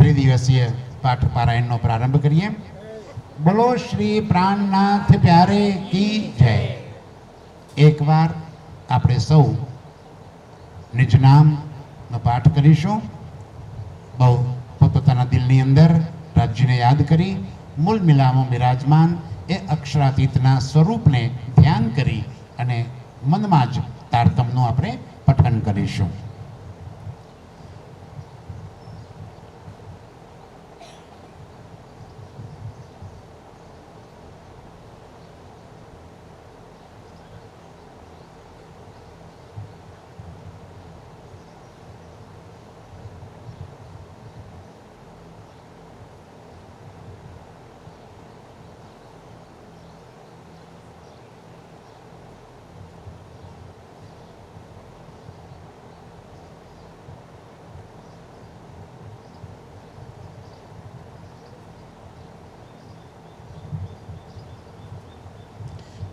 ત્રિદિવસીય પાઠ પારાયણનો પ્રારંભ કરીએ। બોલો શ્રી પ્રાણનાથ પ્યારે કી જય। એકવાર આપણે સૌ નિજ નામનો પાઠ કરીશું। બહુ પોતાના દિલની અંદર રાજ્યને યાદ કરી મૂળ મિલામાં બિરાજમાન એ અક્ષરાતીતના સ્વરૂપને ધ્યાન કરી અને મનમાં જ તારતમનું આપણે પઠન કરીશું।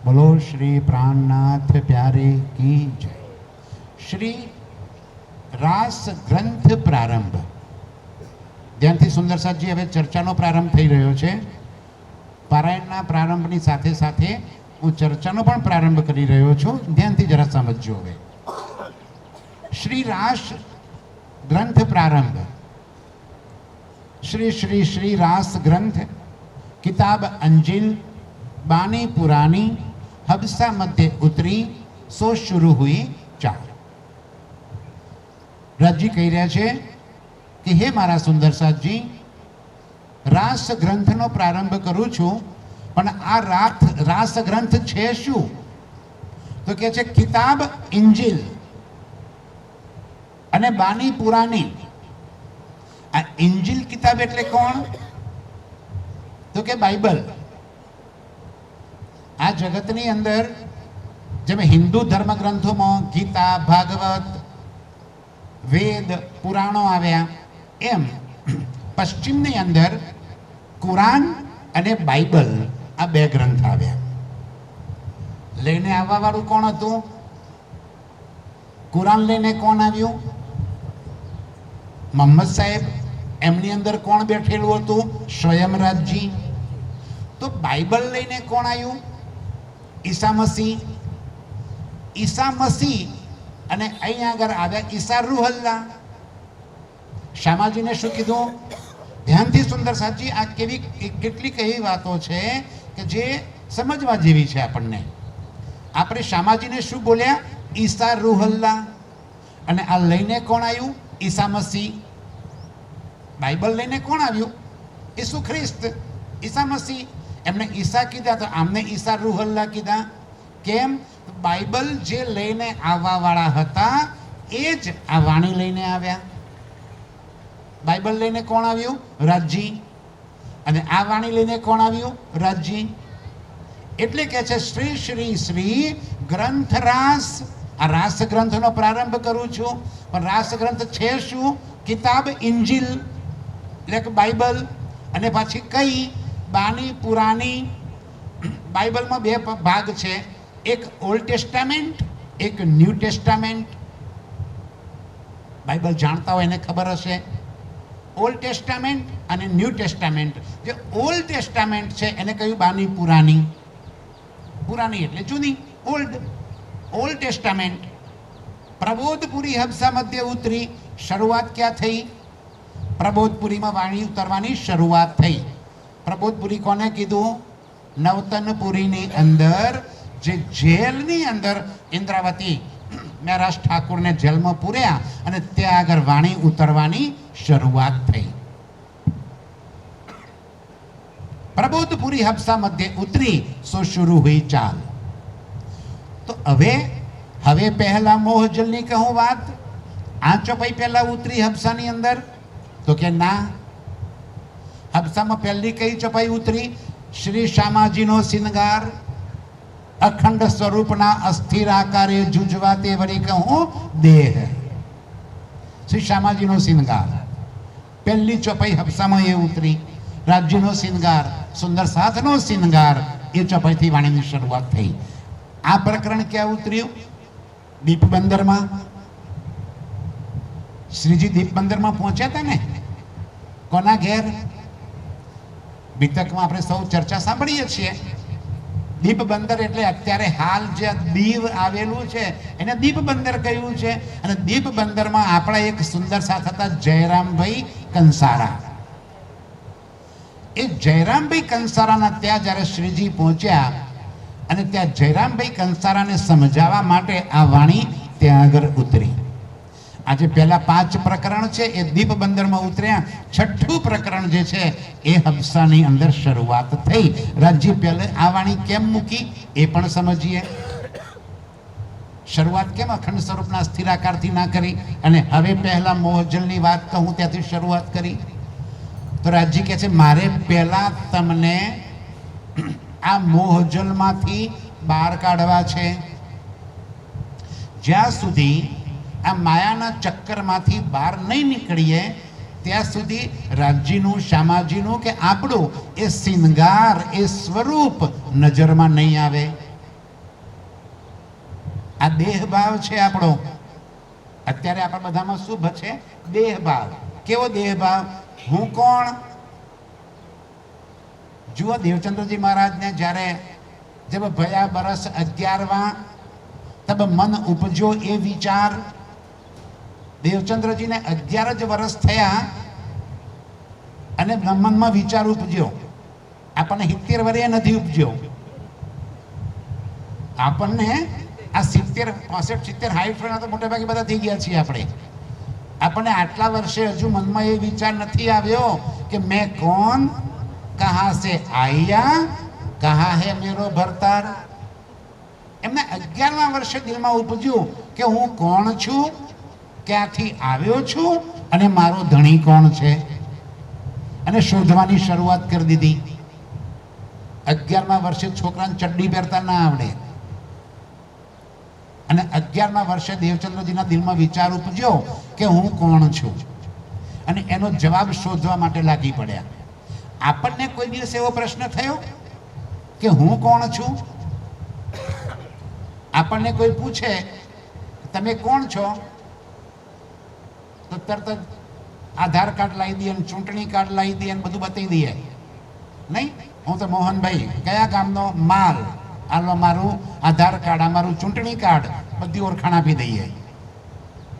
बोलो श्री प्राणनाथ प्यारे की जय। श्री रास ग्रंथ प्रारंभ ध्यानथी सुंदर साथ जी हवे चर्चानो प्रारंभ थई रह्यो छे। पारायणना प्रारंभनी साथे साथे हूँ चर्चानो पण प्रारंभ करी रह्यो छुं। ध्यानथी जरा समजजो। हवे श्री रास ग्रंथ प्रारंभ श्री श्री श्री रास ग्रंथ किताब अंजिल बानी पुरानी हबसा मध्य उतरी सो शुरू हुई चाल। राजी कही रहा है कि हे मारा सुंदर साथ जी रास ग्रंथ नो प्रारंभ करूँ छू पण आ रास ग्रंथ छे शू तो कहे छे किताब इंजिल अने बानी पुरानी। आ इंजिल किताब एटले कोण तो के बाइबल। आ जगतनी अंदर जब हिंदू धर्म ग्रंथों में गीता भागवत वेद पुराणों आव्या एम पश्चिमनी अंदर कुरान अने बाइबल आ बे ग्रंथ आव्या। लईने आववा वाळुं कोण हतुं? कुरान लईने कोण आव्युं? मोहम्मद साहेब। एमनी अंदर कोण बेठेलुं हतुं? स्वयंराज जी। तो बाइबल लईने कोण आव्युं? ईसा मसीह। ईसा मसीह अने अहींया आगळ आव्या ईसा रूह अल्लाह। शामाजी ने शुं कीधुं? ध्यानथी सुंदर साथ जी आ केवी केटलीक एवी वातो छे के जे समजवा जेवी छे। आपणने आपणे शामाजी ने शुं बोल्या? ईसा रूह अल्लाह। अने आ लईने कोण आव्युं? ईसा मसीह। बाइबल लईने कोण आव्युं? ईसु ख्रिस्त ईसा मसीह। एमने ईसा कीधा तो आमने ईसा रूह अल्लाह कीधा। केम? बाइबल जे लईने आववा वाळा हता ए ज आ वाणी लईने आव्या। बाइबल लईने कोण आव्युं? राजी। अने आ वाणी लईने कोण आव्युं? राजी। एटले के छे श्री श्री श्री ग्रंथरास। आ रास ग्रंथनो प्रारंभ करूं छुं पण रास ग्रंथ छे शुं? किताब इंजिल એટલે કે બાઇબલ અને પાછી કઈ? बानी पुरानी। बाइबल में बे भाग छे, एक ओल्ड टेस्टामेंट एक न्यू टेस्टामेंट। बाइबल जानता हो एने खबर हशे। ओल्ड टेस्टामेंट अने न्यू टेस्टामेंट। जे ओल्ड टेस्टामेंट छे एने कह्युं बानी पुरानी। पुरानी एटले जूनी ओल्ड। ओल्ड टेस्टामेंट प्रबोधपुरी हबसा मध्य उतरी शुरुआत क्या थई? प्रबोधपुरी में वाणी उतरवानी शुरुआत थई। प्रबोधपुरी कोने कीधुं? नवतनपुरी नी अंदर जे जेलनी अंदर इंद्रावती महाराज ठाकुर ने जेल में पूर्या अने त्यां आगळ वाणी उतरवानी शुरुआत थई। प्रबोधपुरी हबसा मध्य उतरी सो शुरू हुई चाल। तो हवे पहला मोहजलनी कहूं बात। आ चौपाई पहला उतरी हबसानी अंदर तो के ना। हबसा में पहली कई चौपाई उतरी? श्री श्यामाजी नो श्रृंगार अखंड स्वरूपना अस्थिर आकारे जुजवाते वरी कहूं देह। श्री श्यामाजी नो श्रृंगार पहली चौपाई हबसा में ये उतरी। राज्य नो श्रृंगार सुंदर साथ नो श्रृंगार ये चौपाई थी वाणी की शुरुआत थी। आ प्रकरण क्या उतर्યું? दीप बंदर में। श्रीजी दीप बंदर में पहुंचा था ने કોના ઘેર? બીતકમાં આપણે સૌ ચર્ચા સાંભળીએ છીએ. દીપ બંદર એટલે અત્યારે હાલ જે દીવ આવેલું છે એને દીપ બંદર કહ્યું છે. અને દીપ બંદરમાં આપણા એક સુંદર સાથ હતા જયરામભાઈ કંસારા. એ જયરામભાઈ કંસારાના ત્યાં જ્યારે શ્રીજી પહોંચ્યા અને ત્યાં જયરામભાઈ કંસારાને સમજાવવા માટે આ વાણી ત્યાં આગળ ઉતરી. આજે પહેલા 5 પ્રકરણ છે એ દીપ બંદરમાં ઉતર્યા. 6ઠું પ્રકરણ જે છે એ હબસાની અંદર શરૂઆત થઈ. રાજ્ય પહેલે આ વાણી કેમ મૂકી એ પણ સમજીએ. શરૂઆત કેમ અખંડ સ્વરૂપના સ્થિરાકારથી ના કરી અને હવે પહેલા મોહજલની વાત કહું ત્યાંથી શરૂઆત કરી? તો રાજજી કહે છે મારે પહેલા તમને આ મોહજલમાંથી બહાર કાઢવા છે. જ્યાં સુધી આ માયાના ચક્કરમાંથી બહાર નહીં નીકળીએ ત્યાં સુધી રાજ્યનું, શામાજીનું કે આપણું એ શિંગાર, એ સ્વરૂપ નજરમાં નહીં આવે. આ દેહભાવ છે આપણો. અત્યારે આપણા બધામાં શુભ છે દેહભાવ. કેવો દેહભાવ? હું કોણ? જુઓ દેવચંદ્રજી મહારાજને જ્યારે જબ ભયા બરસ 11વાં તબ મન ઉપજો એ વિચાર. દેવચંદ્રજીને 11 જ વર્ષ થયા અને મનમાં વિચાર ઉપજ્યો. આપણને 70 વર્ષે નથી ઉપજ્યો. આપણને આ 70, 65, 70, 60 તો મોટે ભાગે બધા થઈ ગયા છીએ આપણે. આપણને આટલા વર્ષે હજુ મનમાં એ વિચાર નથી આવ્યો કે મેં કોણ, કહા સે આયા, કહા હે મેરો ભરતાર. એમને 11મા વર્ષે દિલમાં ઉપજ્યું કે હું કોણ છું, ક્યાંથી આવ્યો છું અને મારો ધણી કોણ છે. અને શોધવાની શરૂઆત કરી દીધી. 11મા વર્ષે છોકરાને ચડ્ડી પહેરતા ના આવડે અને 11મા વર્ષે દેવચંદ્રજીના દિલમાં વિચાર ઉપજ્યો કે હું કોણ છું અને એનો જવાબ શોધવા માટે લાગી પડ્યા. આપણને કોઈ દિવસ એવો પ્રશ્ન થયો કે હું કોણ છું? આપણને કોઈ પૂછે તમે કોણ છો તો તરત જ આધાર કાર્ડ લાવી દઈએ, ચૂંટણી કાર્ડ લાવી દઈએ, બધું બતાવી દઈએ. નહીં, હું તો મોહનભાઈ, કયા ગામનો માલ, આલો મારું આધાર કાર્ડ, આ મારું ચૂંટણી કાર્ડ, બધી ઓળખાણ આપી દઈએ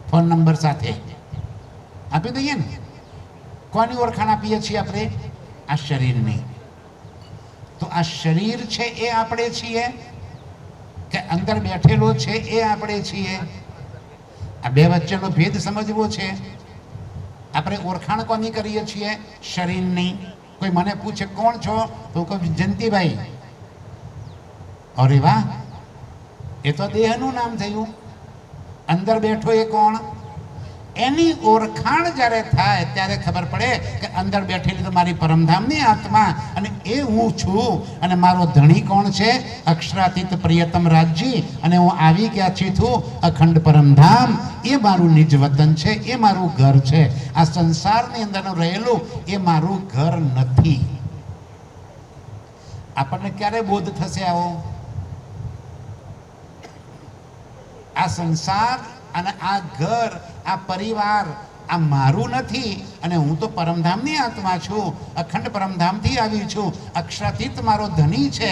ફોન નંબર સાથે આપી દઈએ ને. કોની ઓળખાણ આપીએ છીએ આપણે? આ શરીરની. તો આ શરીર છે એ આપણે છીએ કે અંદર બેઠેલો છે એ આપણે છીએ? આ બે વચ્ચેનો ભેદ સમજવો છે. આપણે ઓળખાણ કોની કરીએ છીએ? શરીરની. કોઈ મને પૂછે કોણ છો તો કહું જયંતિભાઈ. અરે વાહ, એ તો દેહનું નામ થયું. અંદર બેઠો એ કોણ? એની ઓળખાણ જ્યારે થાય ત્યારે ખબર પડે કે અંદર બેઠેલી તો મારી પરમધામની આત્મા અને એ હું છું. અને મારો ધણી કોણ છે? અક્ષરાતીત પ્રિયતમ રાજજી. અને હું આવી ક્યાંથી છું? અખંડ પરમધામ. એ મારું નિજ વતન છે, એ મારું ઘર છે. આ સંસારની અંદરનું રહેલું એ મારું ઘર નથી. આપણને ક્યારે બોધ થશે આવો? આ સંસાર અને આ ઘર, આ પરિવાર, આ મારું નથી અને હું તો પરમધામની આત્મા છું, અખંડ પરમધામથી આવી છું. અક્ષરાતીત મારો ધણી છે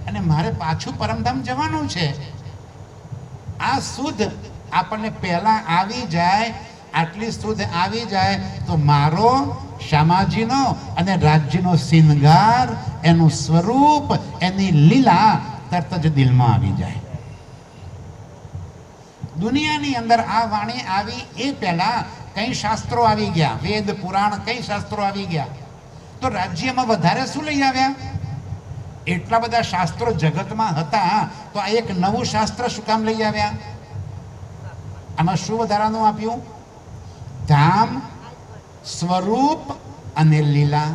અને મારે પાછું પરમધામ જવાનું છે. આ શુદ્ધ આપણને પહેલા આવી જાય, આટલી શુદ્ધ આવી જાય તો મારો, શામાજીનો અને રાજ્યનો શિંગાર, એનું સ્વરૂપ, એની લીલા તરત જ દિલમાં આવી જાય. દુનિયાની અંદર આ વાણી આવી એ પહેલા કઈ શાસ્ત્રો આવી ગયા, વેદ પુરાણ કઈ શાસ્ત્રો આવી ગયા. તો રાજ્યમાં વધારે શું લઈ આવ્યા? એટલા બધા શાસ્ત્રો જગતમાં હતા તો આ એક નવું શાસ્ત્ર શું કામ લઈ આવ્યા? આમાં શું વધારાનું આપ્યું? ધામ, સ્વરૂપ અને લીલા.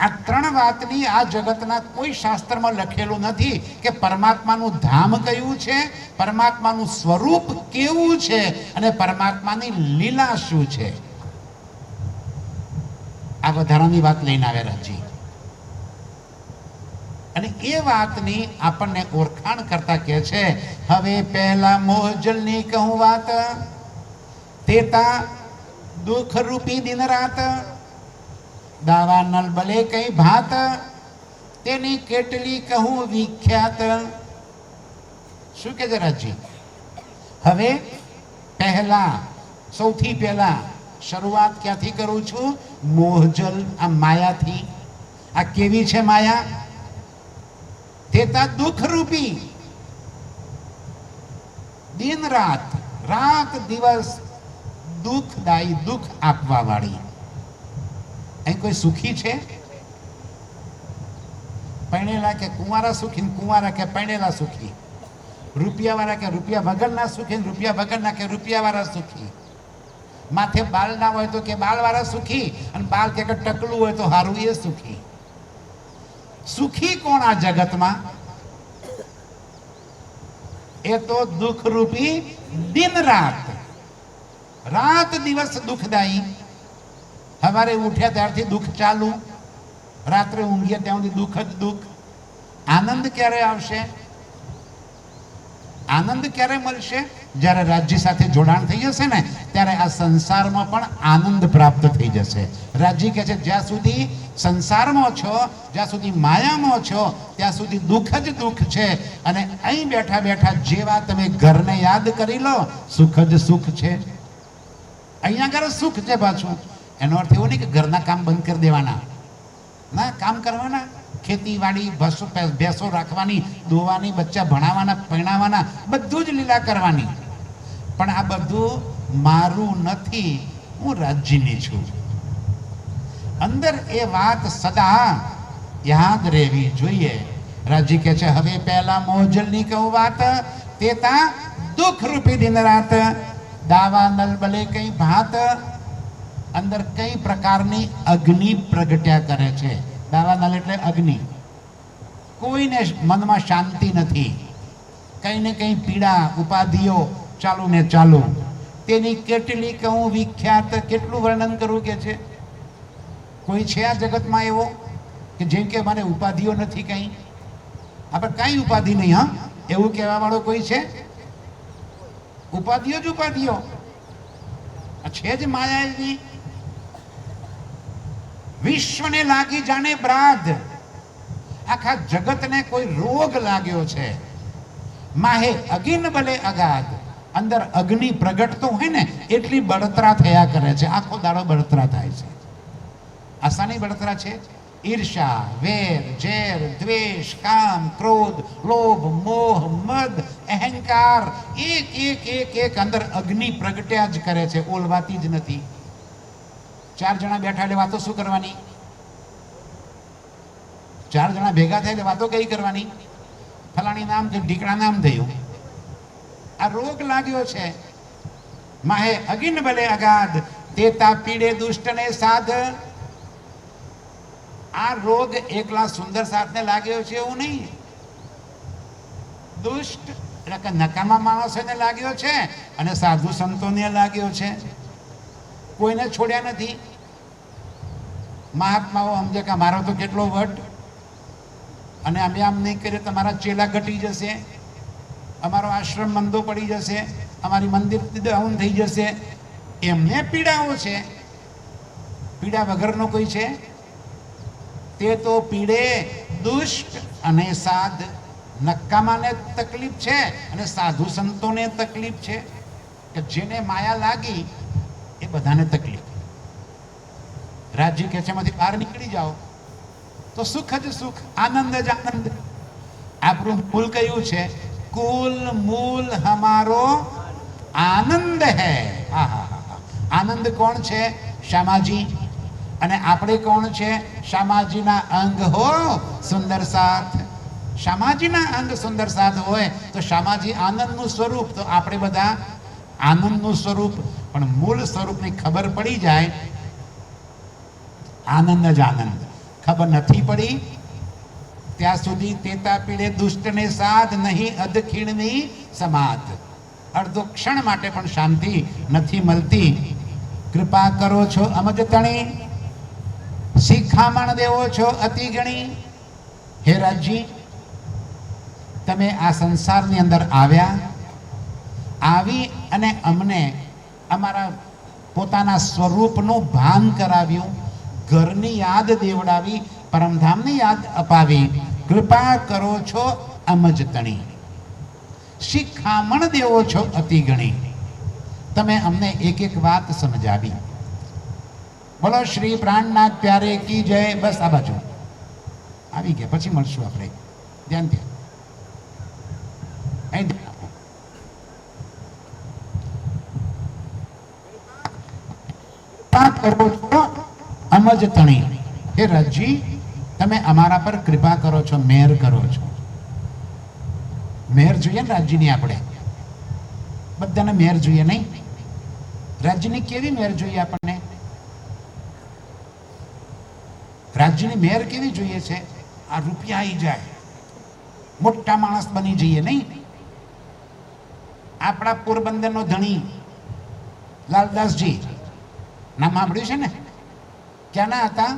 આ 3 વાતની આ જગતના કોઈ શાસ્ત્રમાં લખેલું નથી કે પરમાત્માનું ધામ કયું છે, પરમાત્માનું સ્વરૂપ કેવું છે અને પરમાત્માની લીલા શું છે. આ વધારાની વાત લઈને આવ્યા રાજી. અને એ વાતની આપણને ઓળખાણ કરતા કહે છે હવે પહેલા મોહજલની કહું વાત. તેતા દુઃખ રૂપી દિન રાત, દાવા નલ બલે કઈ ભાત, તેની કેટલી કહું વિખ્યાત. શું કે રાજજી? હવે પહેલા સૌથી પહેલા શરૂઆત ક્યાંથી કરું છું? મોહજલ, આ માયાથી. આ કેવી છે માયા? તેતા દુઃખ રૂપી દિન રાત, રાત દિવસ દુઃખદાયી, દુઃખ આપવા વાળી. અહીં કોઈ સુખી છે? પરણેલા કે કુંવારા સુખી, કુંવારા કે પરણેલા સુખી, રૂપિયા વાળા કે રૂપિયા વગરના સુખી, રૂપિયા વગરના કે રૂપિયા વાળા સુખી, માથે બાલ ના હોય તો કે બાલ વાળા સુખી, અને બાલ કે ટકલું હોય તો હારું એ સુખી. સુખી કોણ આ જગતમાં? એ તો દુઃખ રૂપી દિન રાત, રાત દિવસ દુઃખદાયી. સવારે ઉઠ્યા ત્યારથી દુઃખ ચાલુ, રાત્રે ઊંઘ્યા ત્યાં સુધી દુઃખ જ દુઃખ. આનંદ ક્યારે આવશે? આનંદ ક્યારે મળશે? જ્યારે રાજ્ય સાથે જોડાણ થઈ જશે ને ત્યારે આ સંસારમાં પણ આનંદ પ્રાપ્ત થઈ જશે. રાજ્ય કહે છે જ્યાં સુધી સંસારમાં છો, જ્યાં સુધી માયામાં છો, ત્યાં સુધી દુઃખ જ દુઃખ છે. અને અહીં બેઠા બેઠા જેવા તમે ઘરને યાદ કરી લો, સુખ જ સુખ છે. અહીંયા આગળ સુખ છે પાછું. એનો અર્થ એવો નહીં કે ઘરના કામ બંધ કરી દેવાના, ના, કામ કરવાના. ખેતીવાડી, ભેંસો રાખવાની, દોવાની, બચ્ચા ભણાવવાના, પરણાવવાના, બધું જ લીલા કરવાની. પણ આ બધું મારું નથી, હું રાજ્યની છું. અંદર એ વાત સદા યાદ રહેવી જોઈએ. રાજ્ય કહે છે હવે પહેલા મોજલની કહું વાત, તેતા દુઃખ રૂપી દિન રાત, દાવા નલ બલે કઈ ભાત. અંદર કઈ પ્રકારની અગ્નિ પ્રગટ્યા કરે છે. દાવા નલ એટલે અગ્નિ. કોઈને મનમાં શાંતિ નથી, કઈ ને કઈ પીડા, ઉપાધિઓ ચાલુ ને ચાલુ. તેની કેટલી કહું વિખ્યાત, કેટલું વર્ણન કરવું કે છે. કોઈ છે આ જગતમાં એવો કે જેમ કે મને ઉપાધિઓ નથી કઈ? આપણે કઈ ઉપાધિ નહીં, હા, એવું કહેવા વાળો કોઈ છે? ઉપાધિઓ જ ઉપાધિઓ છે જ માયાની. વિશ્વને લાગી જાણે બ્રાધ, આખા જગતને કોઈ રોગ લાગ્યો છે. માહે અગિન બલે અગાધ, અંદર અગ્નિ પ્રગટતો હોય ને એટલી બળતરા થયા કરે છે. આખો દાડો બળતરા થાય છે. આસાની બળતરા છે. ઈર્ષા, વેર, ઝેર, દ્વેષ, કામ, ક્રોધ, લોભ, મોહ, મદ, અહંકાર, એક એક એક એક અંદર અગ્નિ પ્રગટ્યા જ કરે છે, ઓલવાતી જ નથી. ચાર જણા બેઠા એટલે વાતો શું કરવાની? ચાર જણા ભેગા થાય એટલે વાતો કઈ કરવાની? ફલાણી નામ કે ઢીકણા નામ થયું. આ રોગ લાગ્યો છે. માહે અગિન બલે અગાધ, તેતા પીડે દુષ્ટને સાધ. આ રોગ એકલા સુંદર સાથને લાગ્યો છે એવું નહીં. દુષ્ટ એટલે કે નકામા માણસોને લાગ્યો છે અને સાધુ સંતોને લાગ્યો છે. કોઈને છોડ્યા નથી. મહાત્માઓ સમજે કે મારો તો કેટલો વટ, અને અમે આમ નહીં કરીએ તમારા ચેલા ઘટી જશે, અમારો આશ્રમ મંદો પડી જશે, અમારી મંદિર ડાઉન થઈ જશે. એમને પીડાઓ છે. પીડા વગરનો કોઈ છે? તે તો પીડે દુષ્ટ અને સાધ. નકામાને તકલીફ છે અને સાધુ સંતોને તકલીફ છે. કે જેને માયા લાગી એ બધાને તકલીફ. રાજ્ય કે છે એમાંથી બહાર નીકળી જાઓ તો સુખ જ સુખ, આનંદ જ આનંદ. આપણું મૂળ કયું છે? કુલ મૂલ હમારો આનંદ હૈ. આનંદ કોણ છે? શ્યામાજી. અને આપણે કોણ છે? શ્યામાજીના અંગ હો સુંદર સાથ. શ્યામાજીના અંગ સુંદર સાથ હોય તો શ્યામાજી આનંદનું સ્વરૂપ, તો આપણે બધા આનંદનું સ્વરૂપ. પણ મૂળ સ્વરૂપની ખબર પડી જાય, આનંદ જ આનંદ. ખબર નથી પડી ત્યાં સુધી તેતા પીડે દુષ્ટને સાધ, નહીં અધખીણની સમાધ. અડધો ક્ષણ માટે પણ શાંતિ નથી મળતી. કૃપા કરો છો અમજ તણી, શિખામણ દેવો છો અતિ ગણી. હે રાજજી, તમે આ સંસારની અંદર આવ્યા, આવી અને અમને અમારા પોતાના સ્વરૂપનું ભાન કરાવ્યું, ઘરની યાદ દેવડાવી, પરમધામની યાદ અપાવી. કૃપા કરો છો અમજ તણી, શિખામણ દેવો છો અતિ ગણી. તમે અમને એક એક વાત સમજાવી. બોલો શ્રી પ્રાણનાથ પ્યારે કી જય. બસ આ બાજુ આવી ગયા, પછી મળશું આપણે. ધ્યાન ધ્યાન અહીં ધ્યાન આપો. કૃપા કરો છો અમજ તણી. હે રાજજી, તમે અમારા પર કૃપા કરો છો, મેર કરો છો. મેર જોઈએ ને રાજ્યની? આપણે બધાને મેર જોઈએ નહીં? રાજ્યની કેવી મેર જોઈએ આપણને? રાજ્યની મેર કેવી જોઈએ છે? આ રૂપિયા આવી જાય, મોટા માણસ બની જઈએ નહીં? આપણા પોરબંદરનો ધણી લાલદાસજી, નામ સાંભળ્યું છે ને? ક્યાંના હતા?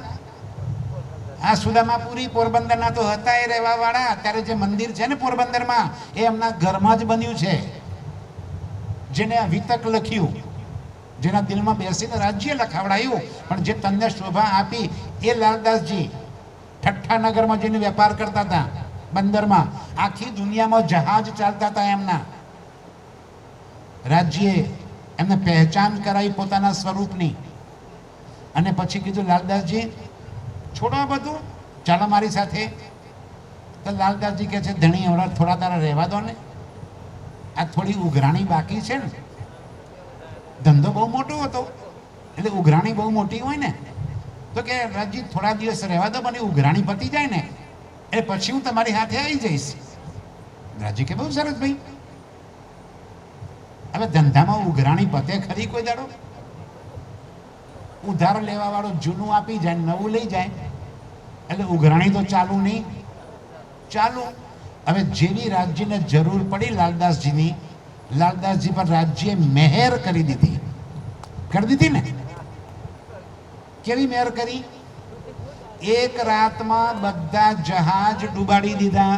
આ સુદામાપુરી પોરબંદરના તો હતા એ રહેવા વાળા. અત્યારે જે મંદિર છે ને પોરબંદરમાં, એ એમના ઘરમાં જ બન્યું છે. જેને વિતક લખ્યું, જેના દિલમાં બેસીને રાજ્ય લખાવડાયું, પણ જે તમને શોભા આપી એ લાલદાસજી ઠઠ્ઠાનગરમાં જઈને વેપાર કરતા હતા, બંદરમાં. આખી દુનિયામાં જહાજ ચાલતા હતા એમના. રાજ્યે એમને પહેચાન કરાવી પોતાના સ્વરૂપની. અને પછી કીધું, લાલદાસજી છોડો બધું, ચાલો મારી સાથે. તો લાલદાસજી કહે છે, ધણી હવે થોડા તારા રહેવા દો ને, આ થોડી ઉઘરાણી બાકી છે ને. ધંધો બહુ મોટો હતો એટલે ઉઘરાણી બહુ મોટી હોય ને. તો કે રાજજી થોડા દિવસ રહેવા દો, મને ઉઘરાણી પતી જાય ને એ પછી હું તમારી હાથે આવી જઈશ. રાજજી કે બહુ સરસ ભાઈ. હવે ધંધામાં ઉઘરાણી પતે ખરી કોઈ દાડો? ઉધાર લેવા વાળો જૂનું આપી જાય, નવું લઈ જાય, એટલે ઉઘરાણી તો ચાલુ નહીં, ચાલુ. હવે જેવી રાજ્યને જરૂર પડી લાલદાસજીની, લાલદાસજી પર રાજ્યે મહેર કરી દીધી. કરી દીધી ને? કેવી મહેર કરી? એક રાતમાં બધા જહાજ ડૂબાડી દીધા.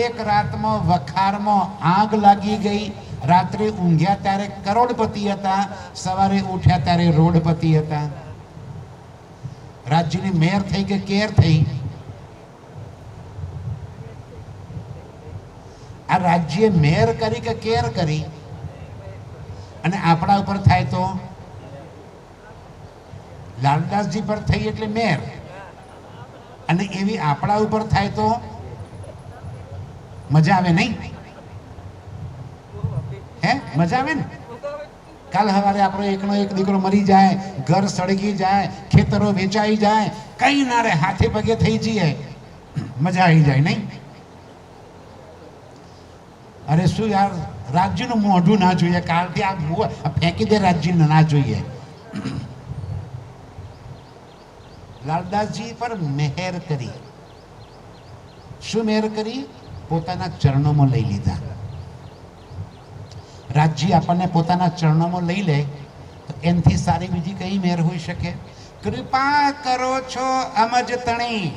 એક રાતમાં વખારમાં આગ લાગી ગઈ. રાત્રે ઊંઘ્યા ત્યારે કરોડપતિ હતા, સવારે ઉઠ્યા ત્યારે રોડપતિ હતા. રાજ્યની મેર થઈ કે કેર થઈ? આ રાજ્ય મેર કરી કે કેર કરી? અને આપણા ઉપર થાય તો? લાલદાસજી પર થઈ એટલે મેર, અને એવી આપણા ઉપર થાય તો મજા આવે નહીં? હે, મજા આવે ને? કાલ સવારે આપણો એકનો એક દીકરો મરી જાય, ઘર સળગી જાય, ખેતરો વેચાઈ જાય, કઈ ના રે, હાથે પગે થઈ જઈએ, મજા આવી જાય નહીં? અરે શું યાર, રાજ્યનું મોઢું ના જોઈએ. કાલથી આ ફેંકી દે, રાજ્યને ના જોઈએ. લાલદાસજી પર મહેર કરી. શું મહેર કરી? પોતાના ચરણોમાં લઈ લીધા. રાજ્ય આપણને પોતાના ચરણોમાં લઈ લે તો એનાથી સારી બીજી કઈ મહેર હોઈ શકે? કૃપા કરો છો અમજ તણી,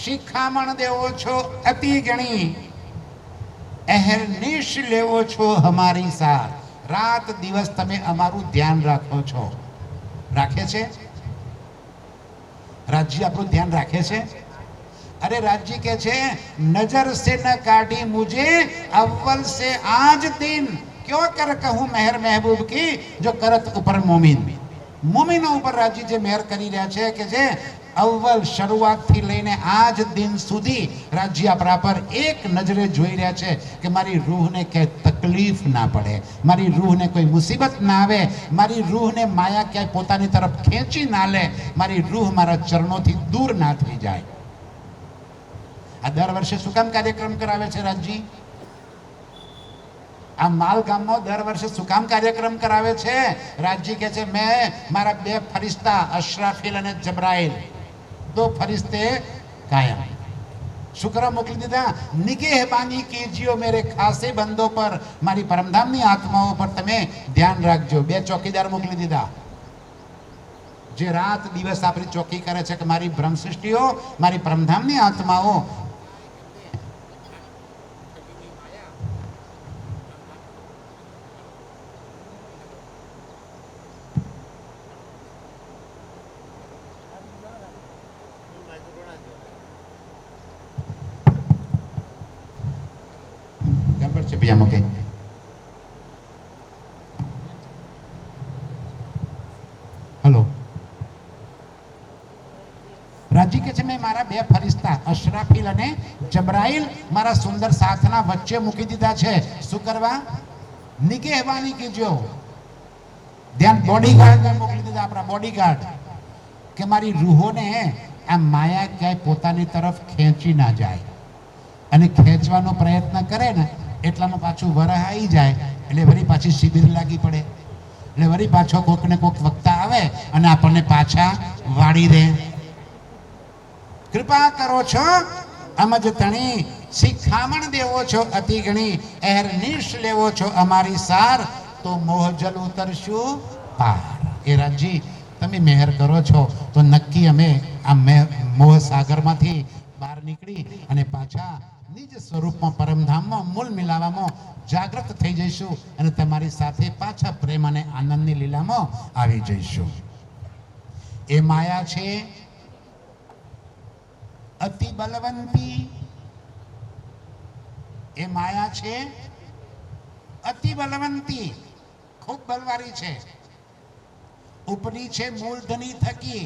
શિખામણ દેવો છો અતિ ગણી. અહેર્નિશ લેવો છો હમારી સાથ, રાત દિવસ તમે અમારું ધ્યાન રાખો છો. રાખે છે રાજ્ય? આપણું ધ્યાન રાખે છે? अरे राज्य के छे, नजर से न काटी मुझे अव्वल से आज दिन, क्यों कर कहूं मेहर महबूब की जो करत ऊपर मोमिन. मोमिनो ऊपर राज्य जे मेहर करी रह्या छे के जे अव्वल शरूआत थी लईने आज दिन सुधी राज्य आपरा पर एक नजरे जोई रह्या छे के मारी रूह ने के तकलीफ ना पड़े, मारी रूह ने कोई मुसीबत ना आवे, मारी रूह ने माया क्या पोतानी तरफ खेंची ना ले, मारी रूह मारा चरणों थी दूर ना थई जाए. आ दर वर्षे શું કામ કાર્યક્રમ કરાવે છે રાજજી? આ માલ ગામમાં દર વર્ષે શું કામ કાર્યક્રમ કરાવે છે? રાજજી કહે છે, મેં મારા બે ફરિશ્તા અશરાફીલ અને જબરાઈલ, દો ફરિશ્તે કાયમ શુક્ર મોકલી દીધા. નિગેહબાની કીજીઓ મેરે ખાસે બંદો પર, મારી પરમધામની આત્માઓ પર તમે ધ્યાન રાખજો. બે ચોકીદાર મોકલી દીધા જે રાત દિવસ આપણી ચોકી કરે છે કે મારી બ્રહ્મ સૃષ્ટિઓ, મારી પરમધામની આત્માઓ રૂપિયા મૂકે. હલો, રાજી કે છે મેં મારા બે ફરિશ્તા અશરાફીલ અને જબરાઈલ મારા સુંદર સાથના વચ્ચે મૂકી દીધા છે. શું કરવા? નિગેહબાની કીજો. ધ્યાન, બોડીગાર્ડ મોકલી દીધા, આપણા બોડીગાર્ડ, કે મારી રૂહોને આ માયા ક્યાંય પોતાની તરફ ખેંચી ના જાય. અને ખેંચવાનો પ્રયત્ન કરે ને એટલામાં પાછું વરહ આવી જાય એટલે વળી પાછી શિબિર લાગી પડે. એટલે વળી પાછો કોક ને કોક વક્તા આવે અને આપણને પાછા વાળી દે. કૃપા કરો છો અમજ તણી, શિખામણ દેવો છો અતિ ઘણી, એહરનીશ લેવો છો અમારી સાર, તો મોહજલ ઉતરશું પાર. એ રાજી તમે મહેર કરો છો તો નક્કી અમે આ મોહ સાગરમાંથી બહાર નીકળી અને પાછા નિજ સ્વરૂપમાં પરમધામમાં મૂળ મિલાવામાં જાગૃત થઈ જઈશું અને તમારી સાથે પાછા પ્રેમ અને આનંદની લીલામાં આવી જઈશું. એ માયા છે અતિ બલવંતી. એ માયા છે અતિ બલવંતી, ખૂબ બલવારી છે. ઉપની છે મૂળધની થકી.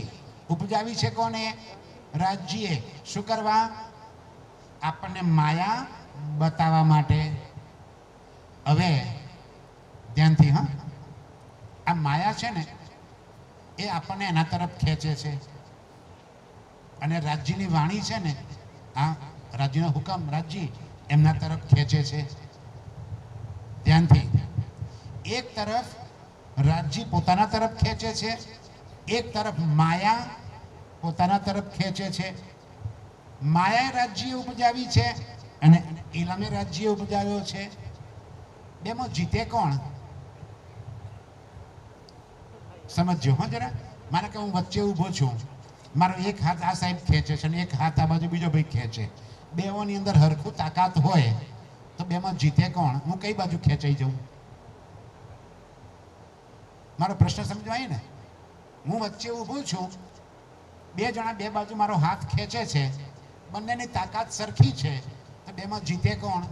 ઉપજાવી છે કોને? રાજ્યે. શું કરવા? આપણને માયા બતાવવા માટે. હવે ધ્યાનથી, હા, આ માયા છે ને એ આપણને એના તરફ ખેંચે છે. અને રાજ્યની વાણી છે ને, આ રાજ્યનો હુકમ રાજ્ય એમના તરફ ખેંચે છે. ધ્યાનથી, એક તરફ રાજ્ય પોતાના તરફ ખેંચે છે, એક તરફ માયા પોતાના તરફ ખેંચે છે. માયાએ રાજ્ય ઉપજાવી છે અને ઇલમે રાજ્ય ઉપજાવ્યો છે. બેમાં જીતે કોણ? સમજજો હો જરા. મારે કે હું વચ્ચે ઊભો છું, મારો એક હાથ આ સાઈડ ખેંચે છે અને એક હાથ આ બાજુ બીજો ભાઈ ખેંચે. બેઓની અંદર હરખું તાકાત હોય તો બેમાં જીતે કોણ? હું કઈ બાજુ ખેંચાઈ જાઉં? મારો પ્રશ્ન સમજવાય ને? હું વચ્ચે ઊભો છું, બે જણા બે બાજુ મારો હાથ ખેંચે છે, બંનેની તાકાત સરખી છે, તો બેમાં જીતે કોણ?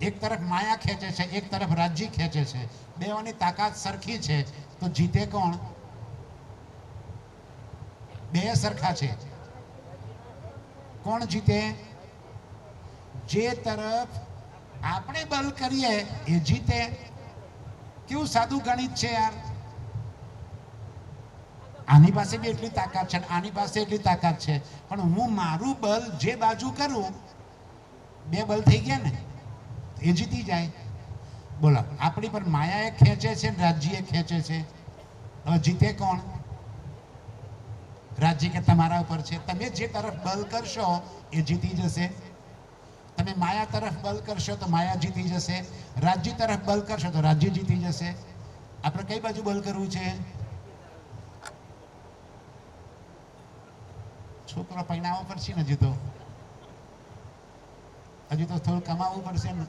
એક તરફ માયા ખેંચે છે, એક તરફ રાજ્ય ખેંચે છે, બેઓની તાકાત સરખી છે, તો જીતે કોણ? બે સરખા છે. કોણ જીતે? જે તરફ આપણે બલ કરીએ એ જીતે. કેવું સાદું ગણિત છે યાર. આની પાસે બી એટલી તાકાત છે, આની પાસે એટલી તાકાત છે, પણ હું મારું બલ જે બાજુ કરું, બે બલ થઈ ગયા ને, એ જીતી જાય. બોલો, આપણી પર માયા એ ખેંચે છે, રાજ્ય ખેંચે છે, હવે જીતે કોણ? રાજ્ય કે તમારા ઉપર છે. તમે જે તરફ બલ કરશો એ જીતી જશે. તમે માયા તરફ બલ કરશો તો માયા જીતી જશે. રાજ્ય તરફ બલ કરશો તો રાજ્ય જીતી જશે. આપણે કઈ બાજુ બલ કરવું છે? છોકરો પૈણાવો પડશે ને, હજુ તો થોડું કમાવવું પડશે ને,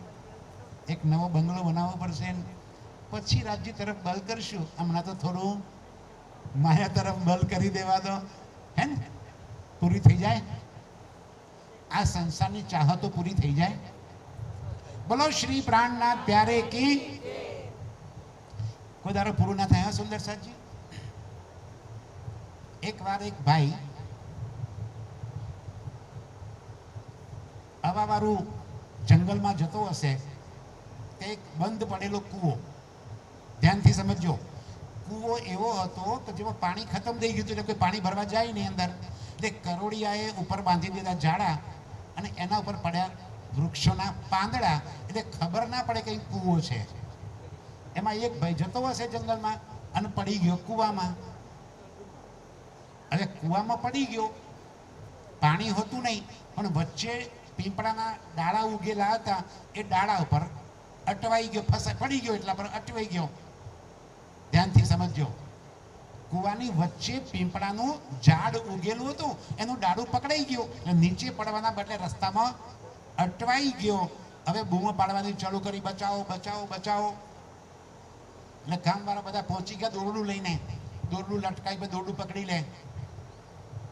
એક નવો બંગલો બનાવવો પડશે ને, પછી રાજ્ય તરફ બલ કરશું. હમણાં તો થોડું માયા તરફ બલ કરી દેવા દો, હે ને, પૂરી થઈ જાય. આ સંસારની ચાહતો પૂરી થઈ જાય. બોલો શ્રી પ્રાણનાથ પ્યારે કી. કોઈ દારો પૂરું ના થાય. સુંદર સાજી, એક વાર એક ભાઈ હવાવાળું જંગલમાં જતો હશે, એક બંધ પડેલો કૂવો. ધ્યાનથી સમજજો. કૂવો એવો હતો કે જેમાં પાણી ખતમ થઈ ગયું હતું, એટલે કોઈ પાણી ભરવા જાય નહીં અંદર. એટલે કરોડિયાએ ઉપર બાંધી દીધા ઝાડા અને એના ઉપર પડ્યા વૃક્ષોના પાંદડા, એટલે ખબર ના પડે કે કૂવો છે. એમાં એક ભાઈ જતો હશે જંગલમાં અને પડી ગયો કૂવામાં. હવે કૂવામાં પડી ગયો, પાણી હોતું નહીં, પણ વચ્ચે પીપળાના ડાળા ઉગેલા હતા. એ ડાળા ઉપર અટવાઈ ગયો, પડી ગયો, એટલા પર અટવાઈ ગયો. ધ્યાનથી સમજજો. કૂવાની વચ્ચે પીપળાનું ઝાડ ઉગેલું હતું, એનું ડાળું પકડાઈ ગયું, નીચે પડવાના બદલે રસ્તામાં અટવાઈ ગયો. હવે બૂમો પાડવાની ચાલુ કરી, બચાવો બચાવો બચાવો. એટલે ગામવાળા બધા પહોંચી ગયા દોરડું લઈને. દોરડું લટકાઈ, દોરડું પકડી લે,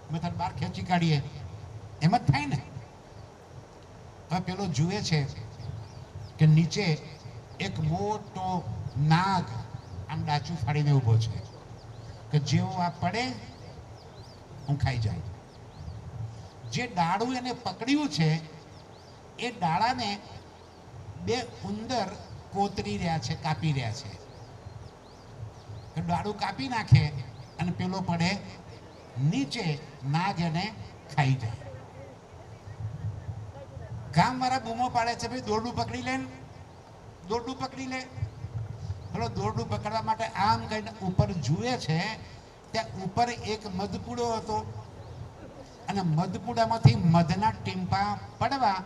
અમે તને બહાર ખેંચી કાઢીએ. એમ જ થાય ને. હવે પેલો જુએ છે કે નીચે એક મોટો નાગ આમ ડાચું ફાડીને ઊભો છે કે જેવો આ પડે હું ખાઈ જાય. જે ડાળું એને પકડ્યું છે એ ડાળાને બે ઉંદર કોતરી રહ્યા છે, કાપી રહ્યા છે. ડાળું કાપી નાખે અને પેલો પડે નીચે, નાગ એને ખાઈ જાય. ગામ વાળા બૂમો પાડે છે, ભાઈ દોરડું પકડી લે, દોરડું પકડી લે. પેલો દોરડું પકડવા માટે આમ કહીને ઉપર જુએ છે, ત્યાં ઉપર એક મધપૂડો હતો અને મધપૂડામાંથી મધના ટીમ્પા પડવા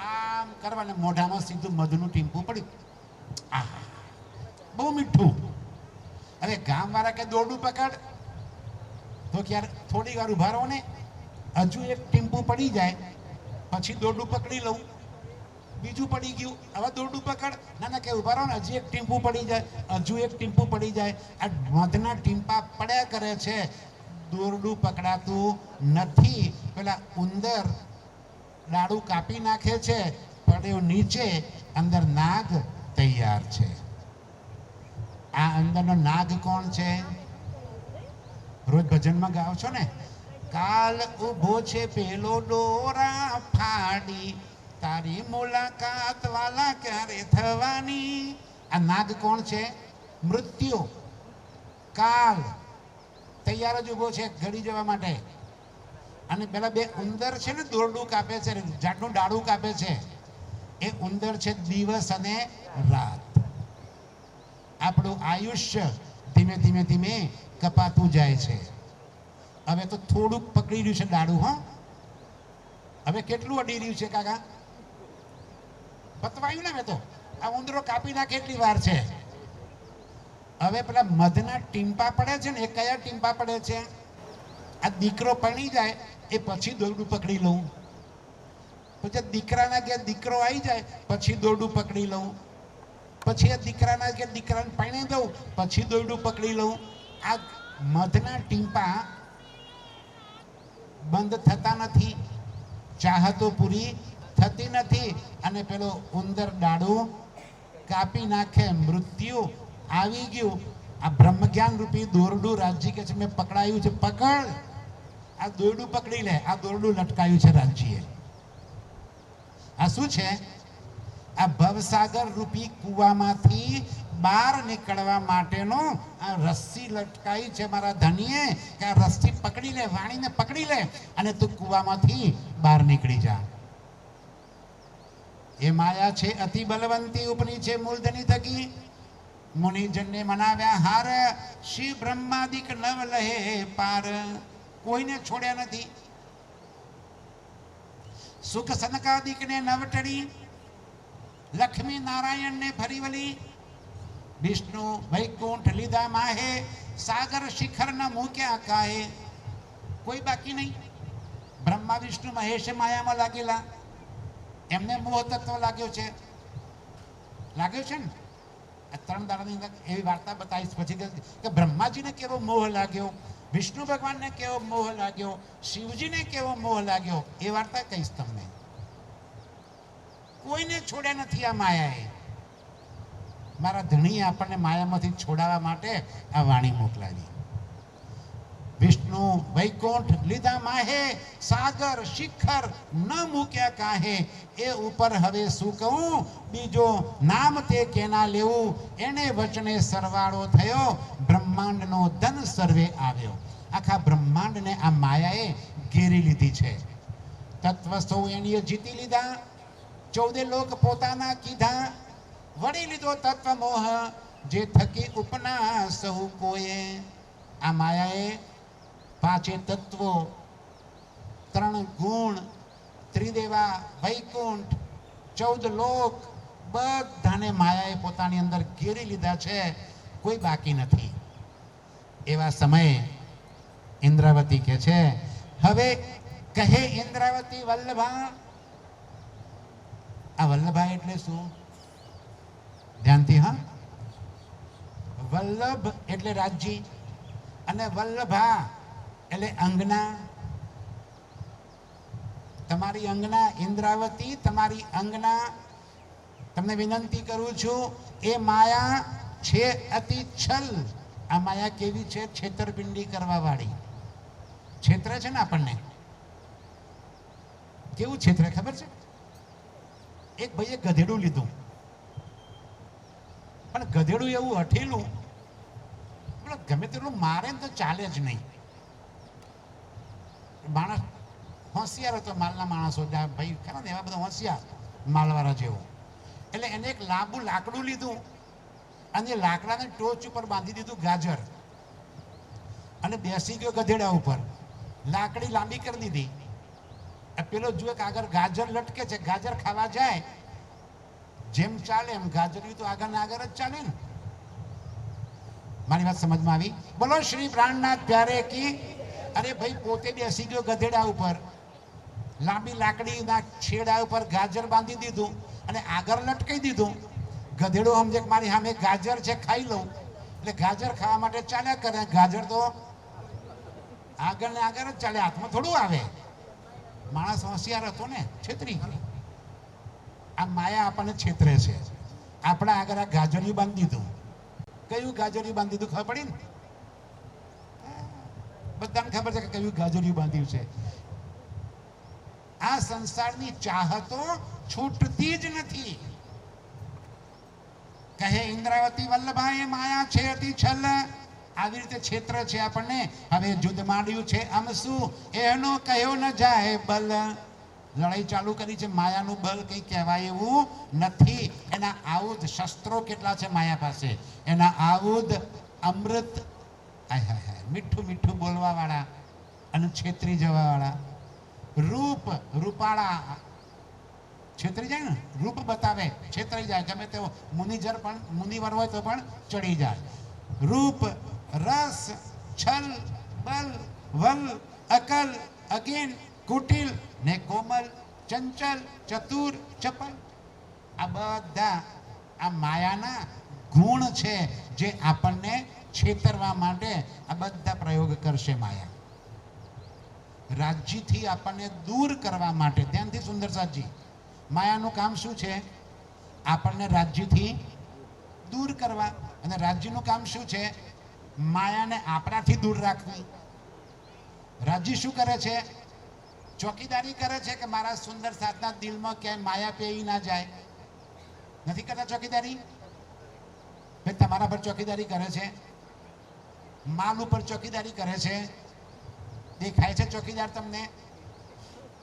આમ કરવા અને મોઢામાં સીધું મધનું ટીમ્પું પડ્યું. આહા, બહુ મીઠું. હવે ગામ વાળા કે દોરડું પકડ, તો ક્યારે થોડી વાર ઉભા રહો ને, હજુ એક ટીમ્પું પડી જાય પછી દોરડું પકડી લઉં. બીજું પડી ગયું, હવે દોરડું પકડ. ના ના કે ઉભા રહો ને, હજી એક ટીમ્પું પડી જાય, હજુ એક ટીમ્પું પડી જાય. આ મધના ટીમ્પા પડ્યા કરે છે, દોરડું પકડાતું નથી. પેલા ઉંદર ડાળું કાપી નાખે છે, પડ્યો નીચે, અંદર નાગ તૈયાર છે. આ અંદરનો નાગ કોણ છે? રોજ ભજનમાં ગાઓ છો ને, કાલ ઉભો છે પેલો ડોરા ફાડી, તારી મુલાકાત વાલા ક્યારે થવાની. આ નાગ કોણ છે? મૃત્યુ. કાલ તૈયાર જ ઉભો છે ઘડી જવા માટે. અને પેલા બે ઉંદર છે ને, દોરડું કાપે છે, ઝાડનું ડાળું કાપે છે, એ ઉંદર છે દિવસ અને રાત. આપણું આયુષ્ય ધીમે ધીમે ધીમે કપાતું જાય છે. હવે તો થોડુંક પકડી રહ્યું છે ડાળું. હા, હવે કેટલું અડી રહ્યું છે કાકા? પતવાયું ને. હવે તો આ ઉંદરો કાપી નાખે એટલી વાર છે. હવે પેલા મધના ટીમ્પા પડે છે ને, એ કયા ટીમ્પા પડે છે? આ દીકરો પરણી જાય એ પછી દોરડું પકડી લઉં, પછી દીકરાના કે દીકરો આવી જાય પછી દોરડું પકડી લઉં, પછી આ દીકરાના કે દીકરાને પરણી દઉં પછી દોરડું પકડી લઉં. આ મધના ટીમ્પા બંધ થતા નથી, ચાહતો પૂરી થતી નથી. અને પેલો ઉંદર ડાળું કાપી નાખે, મૃત્યુ આવી ગયું. આ બ્રહ્મજ્ઞાન રૂપી દોરડું રાજજી કે છે મેં પકડાયું છે, પકડ. આ દોરડું પકડી લે. આ દોરડું લટકાયું છે રાજજીએ. આ શું છે? આ ભવસાગર રૂપી કુવામાંથી બહાર નીકળવા માટેનો આ રસ્સી લટકાઈ છે મારા ધણીએ, કે આ રસ્સી પકડી લે, વાણીને પકડી લે અને તું કુવામાંથી બહાર નીકળી જા. એ માયા છે અતિ બલવંતી, ઉપની છે મૂલધની થકી. મુનિજનને મનાવ્યા હાર, શ્રી બ્રહ્માદિક નવ લહે પાર. કોઈને છોડ્યા નથી. સુખ સનકાદિકને નવટડી, લક્ષ્મી નારાયણને ફરી વળી, વિષ્ણુ વૈકુંઠ લીધા માહે, સાગર શિખર ન મૂક્યા કાહે. કોઈ બાકી નહીં. બ્રહ્મા વિષ્ણુ મહેશ માયામાં લાગેલા, એમને મોહ તત્વ લાગ્યો છે. લાગ્યો છે ને. આ 3 દાડાની અંદર એવી વાર્તા બતાવીશ પછી કે બ્રહ્માજીને કેવો મોહ લાગ્યો, વિષ્ણુ ભગવાનને કેવો મોહ લાગ્યો, શિવજીને કેવો મોહ લાગ્યો, એ વાર્તા કહીશ તમને. કોઈને છોડ્યા નથી આ માયાએ. મારા ધણીએ આપણને માયામાંથી છોડાવવા માટે આ વાણી મોકલાવી. વિષ્ણુ વૈકુંઠ લીધા માહે, સાગર શિખર ન મૂક્યા કાહે. એ ઉપર હવે શું કહું, બીજો નામ તે કેના લેવું. એને વચને સરવાળો થયો, બ્રહ્માંડનો ધન સર્વે આવ્યો. આખા બ્રહ્માંડને આ માયાએ ઘેરી લીધી છે. તત્વ સૌ એણીએ જીતી લીધા, 14 લોક પોતાના કીધા. વળી લીધો તત્વ મોહ, જે થકી ઉપના સહુ કોએ. આ માયાએ 5 તત્વો, 3 ગુણ, ત્રિદેવા, વૈકુંઠ, 14 લોક, બધાને માયાએ પોતાની અંદર ઘેરી લીધા છે. કોઈ બાકી નથી. એવા સમયે ઇન્દ્રાવતી કે છે, હવે કહે ઇન્દ્રાવતી વલ્લભા. આ વલ્લભા એટલે શું? ધ્યાનથી. હા, વલ્લભ એટલે રાજજી અને વલ્લભા એટલે અંગના. તમારી અંગના ઇન્દ્રાવતી, તમારી અંગના, તમને વિનંતી કરું છું, એ માયા છે અતિ છલ. આ માયા કેવી છે? છેતરપિંડી કરવા વાળી. છેતરે છે ને આપણને. કેવું છેતરે ખબર છે? એક ભાઈએ ગધેડું લીધું, પણ ગધેડું એવું હઠેલું, ગમે તેટલું મારે ને તો ચાલે જ નહીં. માણસ હોશિયાર હતો, માલના માણસો ભાઈ ખરા ને એવા બધા હોશિયાર માલવાળા જેવો. એટલે એને એક લાંબુ લાકડું લીધું અને લાકડાને ટોચ ઉપર બાંધી દીધું ગાજર, અને બેસી ગયો ગધેડા ઉપર. લાકડી લાંબી કરી દીધી. પેલો જુએ કે આગળ ગાજર લટકે છે, ગાજર ખાવા જાય, જેમ ચાલે એમ ગાજર તો આગળ ને આગળ જ ચાલે ને. મારી વાત સમજમાં આવી? બોલો શ્રી પ્રાણનાથ પ્યારે કી. અરે ભાઈ પોતે બેસી ગયો ગધેડા ઉપર, લાંબી લાકડીના છેડા ઉપર ગાજર બાંધી દીધું અને આગળ લટકાઈ દીધું. ગધેડો સમજે કે મારી સામે ગાજર છે, ખાઈ લઉં, એટલે ગાજર ખાવા માટે ચાલ્યા કરે. ગાજર તો આગળ ને આગળ જ ચાલે, હાથમાં થોડું આવે. માણસ હોશિયાર હતો ને, છેતરી ગયો. આ માયા આપણને છેતરે છે. આપણા આગળ આ ગાજરિયું બાંધી દીધું. કયું ગાજરિયું બાંધી દીધું ખબર પડી ને? બધાને ખબર છે કે કયું ગાજરિયું બાંધ્યું છે. આ સંસારની ચાહતો છૂટતી જ નથી. કહે ઇન્દ્રાવતી વલ્લભાએ માયા છે અતિ છલ. આવી રીતે છેત્ર છે આપણને. હવે જુદ્ધ માંડ્યું છે આમ શું, એનો કયો ન જાય બલ. લડાઈ ચાલુ કરી છે. માયાનું બલ કઈ કહેવાય એવું નથી. એના આયુધ શસ્ત્રો કેટલા છે માયા પાસે. એના આયુધ અમૃત, મીઠું મીઠું બોલવા વાળા અને છેતરી જવા વાળા. રૂપ, રૂપાળા, છેતરી જાય ને, રૂપ બતાવે, છેતરી જાય. ગમે તેવો મુનિજર પણ, મુનિવર હોય તો પણ ચડી જાય. રૂપ, રસ, છલ, બલ, વલ, અકલ, અગીન, કુટિલ ને કોમલ, ચંચલ, ચતુર, ચપલ. આ બધા આ માયાના ગુણ છે જે આપણને છેતરવા માટે આ બધા પ્રયોગ કરશે માયા. રાજ્યથી આપણને દૂર કરવા માટે. ધ્યાનથી સુંદર સાજી, માયાનું કામ શું છે? આપણને રાજ્યથી દૂર કરવા. અને રાજ્યનું કામ શું છે? માયાને આપણાથી દૂર રાખવી. રાજ્ય શું કરે છે? ચોકીદારી કરે છે કે મારા સુંદર સાથના દિલમાં ક્યાંય માયા પેઈ ના જાય. નથી કરતા ચોકીદારી? ભાઈ તમારા પર ચોકીદારી કરે છે, માલ ઉપર ચોકીદારી કરે છે. દેખાય છે ચોકીદાર તમને?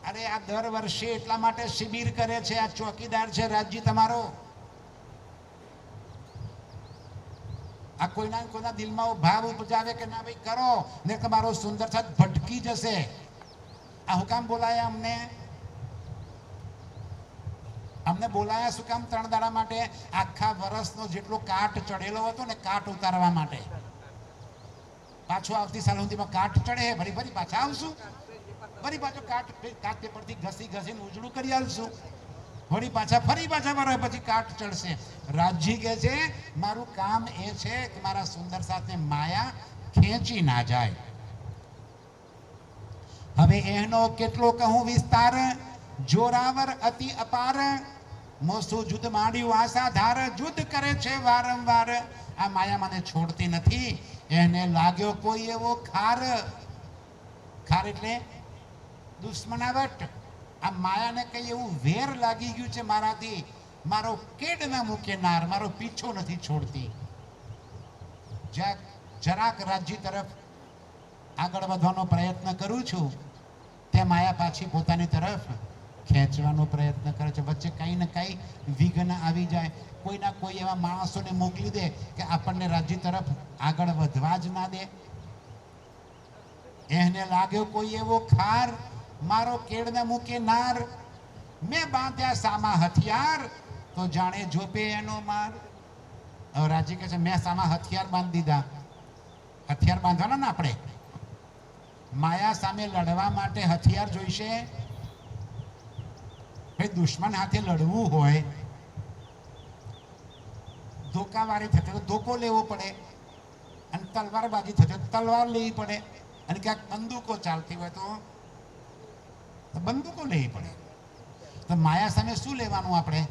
અરે આ દર વર્ષે એટલા માટે શિબિર કરે છે. આ ચોકીદાર છે રાજ્ય તમારો. આ કોઈના દિલમાં ભાવ ઉપજાવે કે ના ભાઈ કરો, ને તમારો સુંદર સાથ ભટકી જશે. આ હુકામ બોલાયા અમને? અમને બોલાયા શું કામ? 3 દાડા માટે. આખા વર્ષનો જેટલો કાટ ચડેલો હતો ને, કાટ ઉતારવા માટે. પાછો આવતી સાલ સુધીમાં કાટ ચડે, ફરી ફરી પાછા આવશું, ફરી પાછો કાટ પેપરથી ઘસી ઘસીને ઉજળું કરી આલશું, ફરી પાછા વરાય પછી કાટ ચડશે. રાજ્ય કહે છે મારું કામ એ છે કે મારા સુંદર સાથે માયા ખેંચી ના જાય. હવે એનો કેટલો કહું વિસ્તાર, જોરાવર અતિ અપાર. મોસું જુદ માંડ્યું આશા ધાર. જુદ્ધ કરે છે વારંવાર. આ માયા મને છોડતી નથી. એને લાગ્યો કોઈ એવો ખાર. ખાર એટલે દુશ્મનાવટ. આ માયાને કઈ એવું વેર લાગી ગયું છે મારાથી. મારો કેડ ના મૂકે નાર, મારો પીછો નથી છોડતી. જરાક રાજ્ય તરફ આગળ વધવાનો પ્રયત્ન કરું છું, તે માયા પાછી પોતાની તરફ ખેંચવાનો પ્રયત્ન કરે છે. વચ્ચે કંઈ ને કંઈ વિઘ્ન આવી જાય. કોઈના કોઈ એવા માણસોને મોકલી દે કે આપણને રાજ્ય તરફ આગળ વધવા જ ના દે. એને લાગ્યો કોઈ એવો ખાર, મારો કેડને મૂકે નાર. મેં બાંધ્યા સામા હથિયાર, તો જાણે જોપે એનો માર. હવે રાજી કહે છે મેં સામા હથિયાર બાંધી દીધા. હથિયાર બાંધવાના ને આપણે. માયા સામે લડવા માટે હથિયાર જોઈશે. ભાઈ દુશ્મન હાથે લડવું હોય, ધોકાવાળી થશે તો ધોકો લેવો પડે, અને તલવારબાજી થશે તો તલવાર લેવી પડે, અને ક્યાંક બંદૂકો ચાલતી હોય તો તો બંદૂકો લેવી પડે. તો માયા સામે શું લેવાનું આપણે?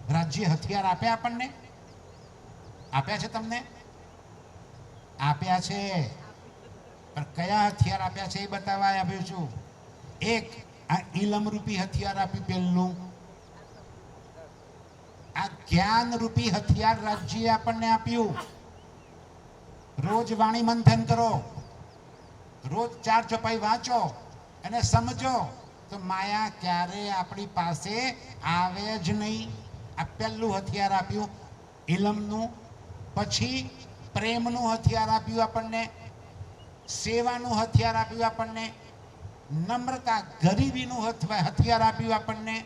રાજ્ય હથિયાર આપ્યા આપણને? આપ્યા છે તમને? આપ્યા છે, પણ કયા હથિયાર આપ્યા છે એ બતાવવા આવ્યો છું. એક આ ઇલમ રૂપી હથિયાર આપ્યું પહેલું. આ જ્ઞાન રૂપી હથિયાર રાજ્ય આપણને આપ્યું. રોજ વાણી મંથન કરો, રોજ 4 ચોપાઈ વાંચો અને સમજો તો માયા ક્યારે આપણી પાસે આવે જ નહીં. આ પહેલું હથિયાર આપ્યું ઇલમનું. પછી પ્રેમનું હથિયાર આપ્યું આપણને, સેવાનું હથિયાર આપ્યું આપણને, નમ્રતા ગરીબીનું હથિયાર આપ્યું આપણને.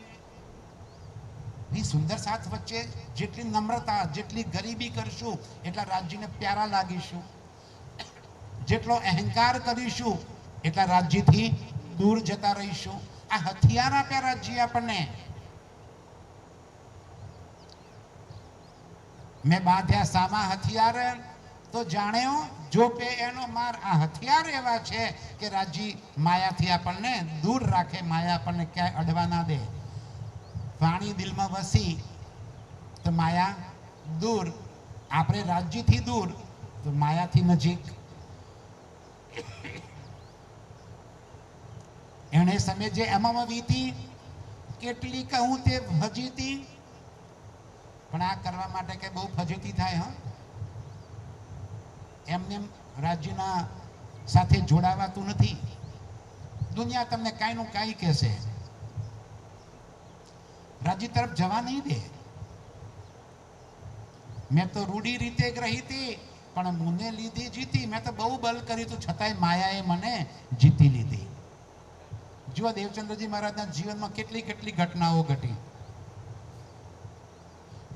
એ સુંદર સાથ વચ્ચે જેટલી નમ્રતા, જેટલી ગરીબી કરશું એટલા રાજ્યને પ્યારા લાગીશું. જેટલો અહંકાર કરીશું એટલા રાજ્યથી દૂર જતા રહીશું. આ હથિયાર આપ્યા રાજ્ય આપણને. મેં બાંધ્યા સામા હથિયાર તો જાણ્યો જો પે એનો માર. આ હથિયાર એવા છે કે રાજ્ય માયાથી આપણને દૂર રાખે, માયા આપણને ક્યાંય અડવા ના દે. વાણી દિલમાં વસી તો માયા દૂર, આપણે રાજ્યથી દૂર તો માયાથી નજીક. એને સમય જે એમાં વીતી કેટલી કહું તે ભજીતી. પણ આ કરવા માટે કે બહુ ફજીતી થાય. એમને રાજ્યના સાથે જોડાવાતું નથી. દુનિયા તમને કાંઈ નું કાંઈ કહેશે, રાજ્ય તરફ જવા નહીં દે. મેં તો રૂઢી રીતે રહી હતી પણ મને લીધી જીતી. મેં તો બહુ બલ કર્યું હતું છતાંય માયાએ મને જીતી લીધી. જુઓ દેવચંદ્રજી મહારાજના જીવનમાં કેટલી કેટલી ઘટનાઓ ઘટી.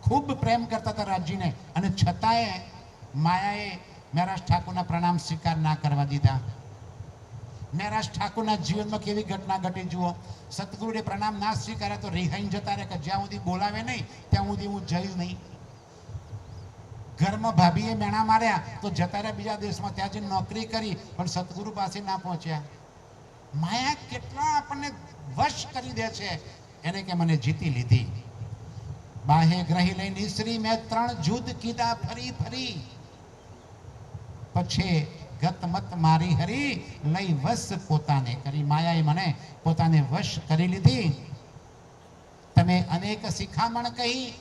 ખૂબ પ્રેમ કરતા હતા રાજ્યને અને છતાંય માયાએ મહારાજ ઠાકોરના પ્રણામ સ્વીકાર ના કરવા દીધા. મહારાજ ઠાકોરના જીવનમાં કેવી ઘટના ઘટી જુઓ. સતગુરુએ પ્રણામ ના સ્વીકાર્યા તો રિહાઈને જતા રહે કે જ્યાં સુધી બોલાવે નહીં ત્યાં સુધી હું જઈશ નહીં. ઘરમાં ભાભીએ મેણા માર્યા તો જતા રહ્યા બીજા દેશમાં, ત્યાં જઈને નોકરી કરી પણ સતગુરુ પાસે ના પહોંચ્યા. માયા કેટલા આપણને વશ કરી દે છે. એને કે મને જીતી લીધી. બાહે ગ્રહી લઈ નિસરી મેં 3 જુદ કીધા ફરી ફરી. પછી ગત મત મારી હરી લઈ વશ પોતાને કરી. માયાએ મને પોતાને વશ કરી લીધી. તમે અનેક શિખામણ કહી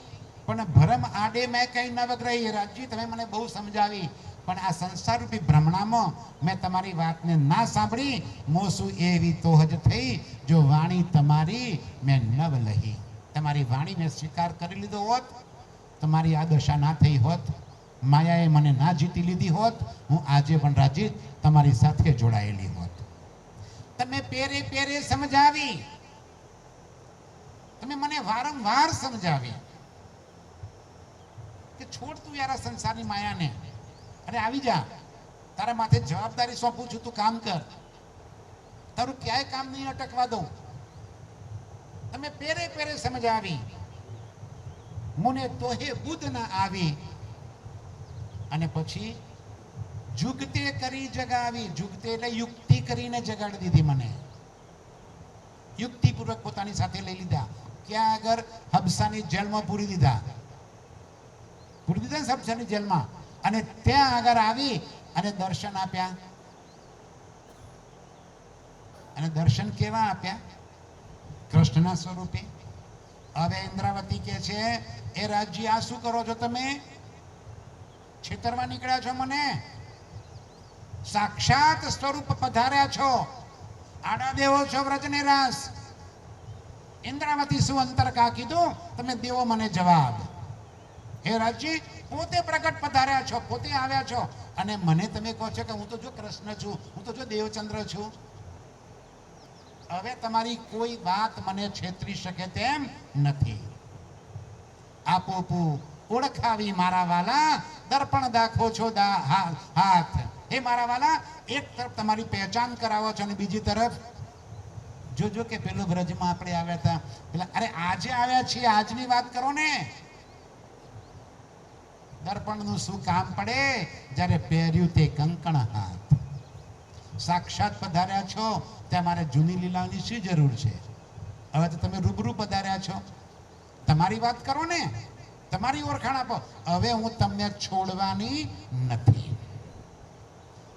પણ ભ્રમ આડે મેં કઈ ન વગરાઈ. રાજ્ય તમે મને બહુ સમજાવી પણ આ સંસાર રૂપી ભ્રમણામાં મેં તમારી વાતને ના સાંભળી. મોસું એવી તો જ થઈ જો વાણી તમારી મેં નવ લહી. તમારી વાણી મેં સ્વીકાર કરી લીધો હોત તો મારી આ દશા ના થઈ હોત. માયાએ મને ના જીતી લીધી હોત, હું આજે પણ રાજી તમારી સાથે જોડાયેલી હોત. તમે પેરે પેરે સમજાવી, તમે મને વારંવાર સમજાવી કે છોડ તું યાર આ સંસારની માયાને અને આવી જા. તારા માથે જવાબદારી સોંપું છું, તું કામ કર. તારું ક્યાંય કામ નહીં અટકવા દઉં. તમે પેરે પેરે સમજાવી. મુને તોહે બુદ્ધ ના આવી. અને પછી જુગતે કરી જગાવી. જુગતે એટલે યુક્તિ કરીને જગાડી દીધી મને. યુક્તિપૂર્વક પોતાની સાથે લઈ લીધા. ક્યાં આગળ? હબસાની જેલમાં પૂરી દીધા. પૂરી દીધા ને હબસાની જેલમાં. અને ત્યાં આગળ આવી અને દર્શન આપ્યા. અને દર્શન કેવા આપ્યા? કૃષ્ણના સ્વરૂપે. હવે ઇન્દ્રાવતી કે છે એ રાજ્ય આ શું કરો છો તમે? છેતરવા નીકળ્યા છો મને. સાક્ષાત સ્વરૂપ પધાર્યા છો, આડા દેવો છો વ્રજને રાસ. ઇન્દ્રાવતી શું અંતર કા કીધું? તમે દેવો મને જવાબ. હે રાજ્ય પોતે પ્રગટ પધાર્યા છો, પોતે આવ્યા છો અને મને તમે કહો છો કે હું તો જો કૃષ્ણ છું, હું તો જો દેવચંદ્ર છું. હવે તમારી કોઈ વાત મને છેતરી શકે તેમ નથી. આપોપુ ઓળખાવી મારા વાલા, દર્પણ દાખો છો હાથ. હે મારા વાલા, એક તરફ તમારી પહેચાન કરાવો છો અને બીજી તરફ જોજો કે પેલો બ્રજમાં આપણે આવ્યા હતા પેલા, અરે આજે આવ્યા છીએ, આજની વાત કરો ને. દર્પણનું શું કામ પડે જ્યારે પહેર્યું તે કંકણ હાથ. સાક્ષાત પધાર્યા છો ત્યાં મારે જૂની લીલાઓની શી જરૂર છે? હવે તો તમે રૂબરૂ પધાર્યા છો, તમારી વાત કરો ને, તમારી ઓળખાણ આપો. હવે હું તમને છોડવાની નથી.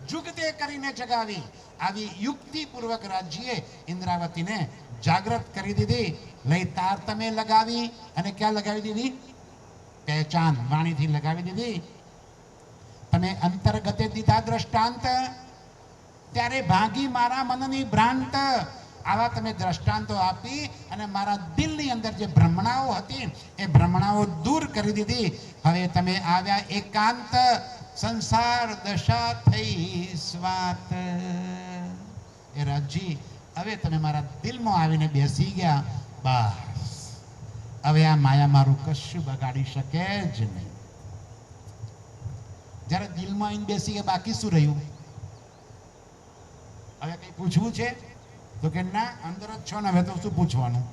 જુગતે કરીને જગાવી આવી યુક્તિપૂર્વક રાજ્યે ઇન્દ્રાવતીને જાગૃત કરી દીધી. લઈ તાર તમે લગાવી અને ક્યાં લગાવી દીધી? પહેચાન વાણીથી લગાવી દીધી. તમે અંતર્ગતે દીધા દ્રષ્ટાંત, ત્યારે ભાગી મારા મનની ભ્રાંત. આવા તમે દ્રષ્ટાંતો આપી અને મારા દિલની અંદર જે ભ્રમણાઓ હતી એ ભ્રમણાઓ દૂર કરી દીધી. હવે તમે આવ્યા એકાંત, સંસાર દશા થઈ સ્વાત. એ રાજજી હવે તમે મારા દિલમાં આવીને બેસી ગયા. બસ હવે આ માયા મારું કશું બગાડી શકે જ નહીં. જ્યારે દિલમાં આવીને બેસી ગયા, બાકી શું રહ્યું? હવે કઈ પૂછવું છે તો કે ના, અંદર જ છો ને, હવે તો શું પૂછવાનું?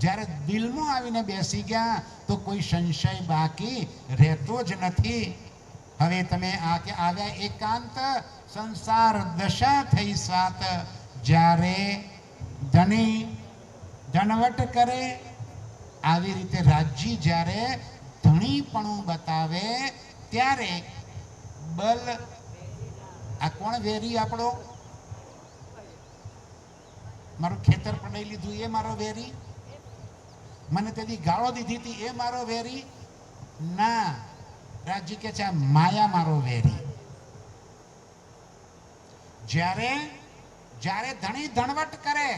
જ્યારે દિલમાં આવીને બેસી ગયા તો કોઈ સંશય બાકી રહેતો જ નથી. હવે તમે આવ્યા એકાંત, સંસાર દશા થઈ સ્વાત. જ્યારે ધણી ધનવટ કરે, આવી રીતે રાજ્ય જ્યારે ધણીપણું બતાવે ત્યારે બલ. આ કોણ વેરી? આપણો મારું ખેતર પડાઈ લીધું એ મારો વેરી? મને તેથી ગાળો દીધી હતી એ મારો વેરી? ના, રાજ્ય કે છે આ માયા મારો વેરી. જ્યારે જ્યારે ધણી ધણવટ કરે,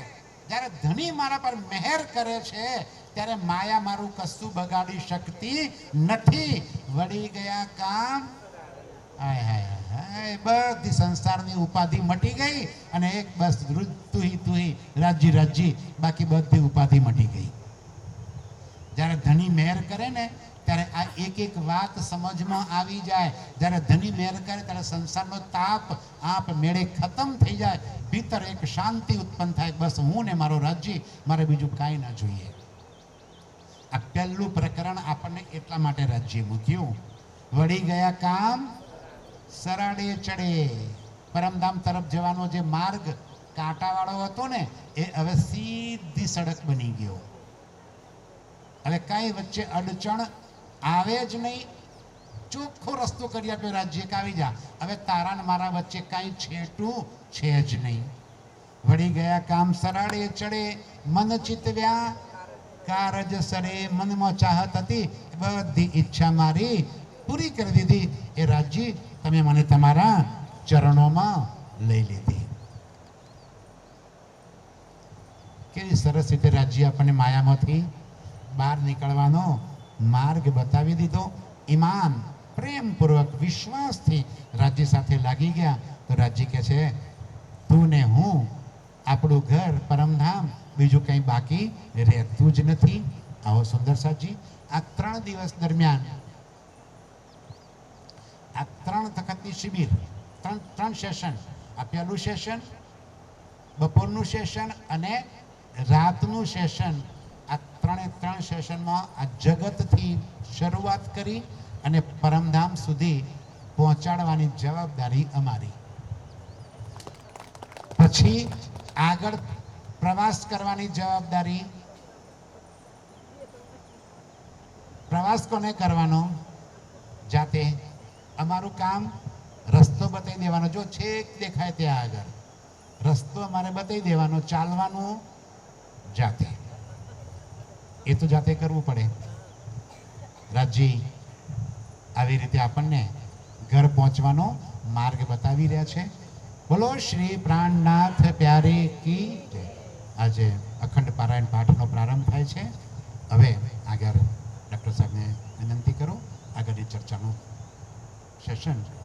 જ્યારે ધણી મારા પર મહેર કરે છે, ત્યારે માયા મારું કશું બગાડી શકતી નથી. વળી ગયા કામ. હાય હાય હાય, બધી સંસારની ઉપાધિ મટી ગઈ અને એક બસ તુહી રાજ્ય રાજ્ય, બાકી બધી ઉપાધિ મટી ગઈ. જ્યારે ધણી મહેર કરે ને ત્યારે આ એક એક વાત સમજમાં આવી જાય. જ્યારે ધણી મહેર કરે ત્યારે સંસારનો તાપ આપ મેળે ખતમ થઈ જાય. ભીતર એક શાંતિ ઉત્પન્ન થાય. બસ હું ને મારો રાજ્ય, મારે બીજું કાંઈ ના જોઈએ. આ પહેલું પ્રકરણ આપણને એટલા માટે રાજ્ય મૂક્યું. વળી ગયા કામ સરાડે ચડે. પરમધામ તરફ જવાનો જે માર્ગ કાંટાવાળો હતો ને એ હવે સીધી સડક બની ગયો. હવે કાંઈ વચ્ચે અડચણ આવે જ નહીં. ચોખ્ખો રસ્તો કરી આપ્યો રાજ્ય કે આવી જા. હવે તારા ને મારા વચ્ચે કાંઈ છેટું છે જ નહીં. વળી ગયા કામ સરાડે ચડે. મન ચિતવ્યા કારજ સરે. મનમાં ચાહત હતી, બધી ઈચ્છા મારી પૂરી કરી દીધી. એ રાજ્ય તમે મને તમારા ચરણોમાં લઈ લીધી. કેવી સરસ રીતે રાજ્ય આપણને માયામાંથી બહાર નીકળવાનો માર્ગ બતાવી દીધો. ઈમાન પ્રેમપૂર્વક વિશ્વાસથી રાજ્ય સાથે લાગી ગયા. તો રાજ્ય કહે છે તું ને હું, આપણું ઘર પરમધામ, બીજું કંઈ બાકી રહેતું જ નથી. આવો સુંદર સાજી આ 3 દિવસ દરમિયાન, આ 3 વખતની શિબિર, 3 સેશન, આ પહેલું સેશન, બપોરનું સેશન અને રાતનું સેશન, આ 3 સેશનમાં આ જગતથી શરૂઆત કરી અને પરમધામ સુધી પહોંચાડવાની જવાબદારી અમારી. પછી આગળ પ્રવાસ કરવાની જવાબદારી. પ્રવાસ કોને કરવાનો? જાતે. અમારું કામ રસ્તો બતાવી દેવાનો. જો છેક દેખાય ત્યાં આગળ રસ્તો અમારે બતાવી દેવાનો. ચાલવાનું જાતે. એ તો જાતે કરવું પડે. રાજજી આવી રીતે આપણને ઘર પહોંચવાનો માર્ગ બતાવી રહ્યા છે. બોલો શ્રી પ્રાણનાથ પ્યારે કી જય. આજે અખંડ પારાયણ પાઠનો પ્રારંભ થાય છે. હવે આગળ ડૉક્ટર સાહેબને વિનંતી કરો આગળની ચર્ચાનું સેશન